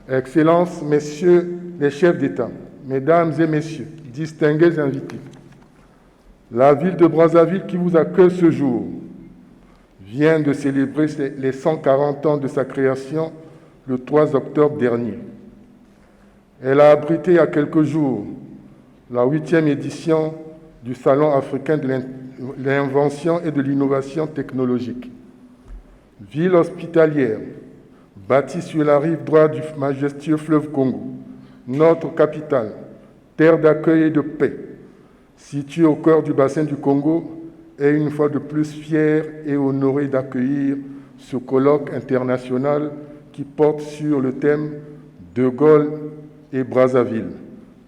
Excellences, Messieurs les chefs d'État, Mesdames et Messieurs, distingués invités, la ville de Brazzaville qui vous accueille ce jour vient de célébrer les 140 ans de sa création le 3 octobre dernier. Elle a abrité il y a quelques jours la 8e édition du Salon africain de l'invention et de l'innovation technologique. Ville hospitalière, bâtie sur la rive droite du majestueux fleuve Congo, notre capitale, terre d'accueil et de paix, située au cœur du bassin du Congo, est une fois de plus fière et honorée d'accueillir ce colloque international qui porte sur le thème « De Gaulle et Brazzaville,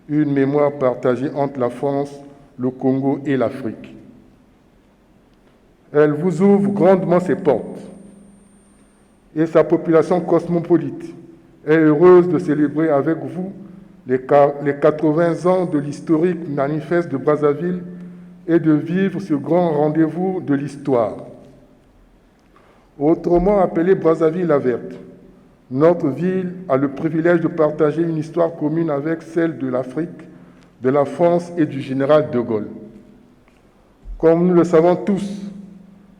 une mémoire partagée entre la France, le Congo et l'Afrique ». Elle vous ouvre grandement ses portes et sa population cosmopolite est heureuse de célébrer avec vous les 80 ans de l'historique manifeste de Brazzaville et de vivre ce grand rendez-vous de l'histoire. Autrement appelée Brazzaville la Verte, notre ville a le privilège de partager une histoire commune avec celle de l'Afrique, de la France et du général de Gaulle. Comme nous le savons tous,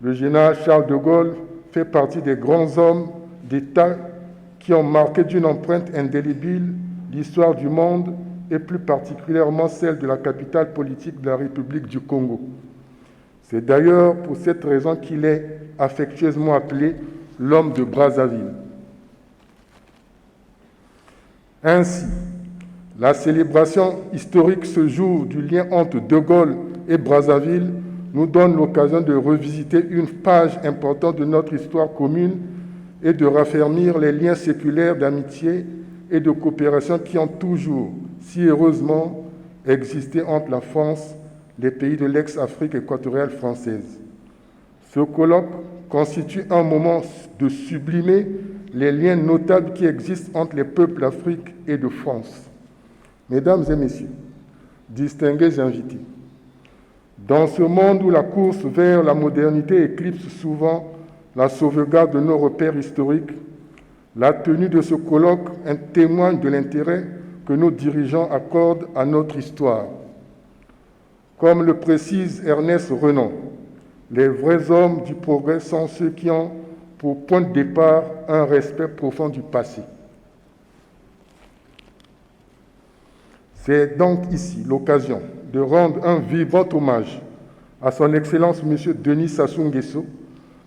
le général Charles de Gaulle fait partie des grands hommes d'État qui ont marqué d'une empreinte indélébile l'histoire du monde et plus particulièrement celle de la capitale politique de la République du Congo. C'est d'ailleurs pour cette raison qu'il est affectueusement appelé l'homme de Brazzaville. Ainsi, la célébration historique ce jour du lien entre De Gaulle et Brazzaville nous donne l'occasion de revisiter une page importante de notre histoire commune et de raffermir les liens séculaires d'amitié et de coopération qui ont toujours, si heureusement, existé entre la France, les pays de l'ex-Afrique équatoriale française. Ce colloque constitue un moment de sublimer les liens notables qui existent entre les peuples d'Afrique et de France. Mesdames et Messieurs, distingués invités, dans ce monde où la course vers la modernité éclipse souvent la sauvegarde de nos repères historiques, la tenue de ce colloque témoigne de l'intérêt que nos dirigeants accordent à notre histoire. Comme le précise Ernest Renan, les vrais hommes du progrès sont ceux qui ont pour point de départ un respect profond du passé. C'est donc ici l'occasion de rendre un vibrant hommage à son Excellence M. Denis Sassou Nguesso,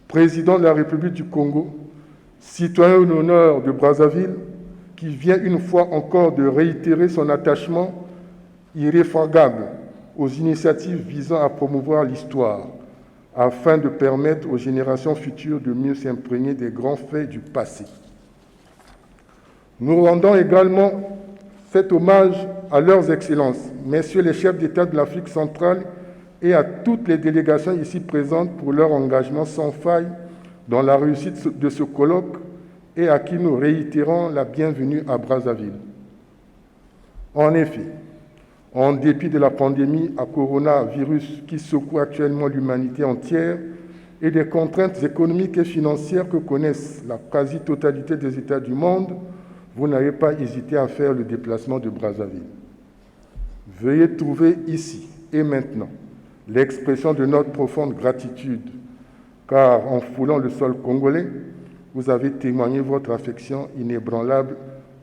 président de la République du Congo, citoyen d'honneur de Brazzaville, qui vient une fois encore de réitérer son attachement irréfragable aux initiatives visant à promouvoir l'histoire, afin de permettre aux générations futures de mieux s'imprégner des grands faits du passé. Nous rendons également cet hommage à leurs excellences, messieurs les chefs d'État de l'Afrique centrale et à toutes les délégations ici présentes pour leur engagement sans faille dans la réussite de ce colloque et à qui nous réitérons la bienvenue à Brazzaville. En effet, en dépit de la pandémie à coronavirus qui secoue actuellement l'humanité entière et des contraintes économiques et financières que connaissent la quasi-totalité des États du monde, vous n'avez pas hésité à faire le déplacement de Brazzaville. Veuillez trouver ici et maintenant l'expression de notre profonde gratitude, car en foulant le sol congolais, vous avez témoigné votre affection inébranlable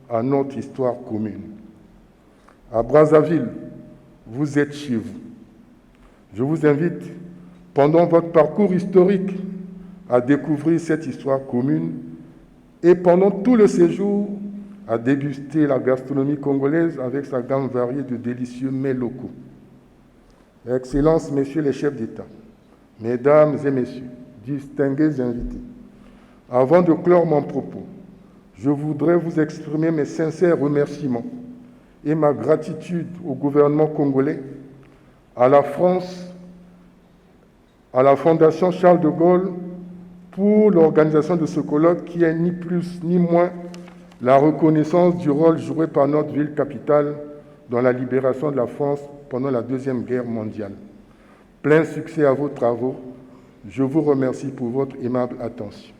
à notre histoire commune. À Brazzaville, vous êtes chez vous. Je vous invite, pendant votre parcours historique, à découvrir cette histoire commune et pendant tout le séjour, à déguster la gastronomie congolaise avec sa gamme variée de délicieux mets locaux. Excellences, Messieurs les chefs d'État, Mesdames et Messieurs, distingués invités, avant de clore mon propos, je voudrais vous exprimer mes sincères remerciements et ma gratitude au gouvernement congolais, à la France, à la Fondation Charles de Gaulle pour l'organisation de ce colloque qui est ni plus ni moins la reconnaissance du rôle joué par notre ville capitale dans la libération de la France pendant la Deuxième Guerre mondiale. Plein succès à vos travaux. Je vous remercie pour votre aimable attention.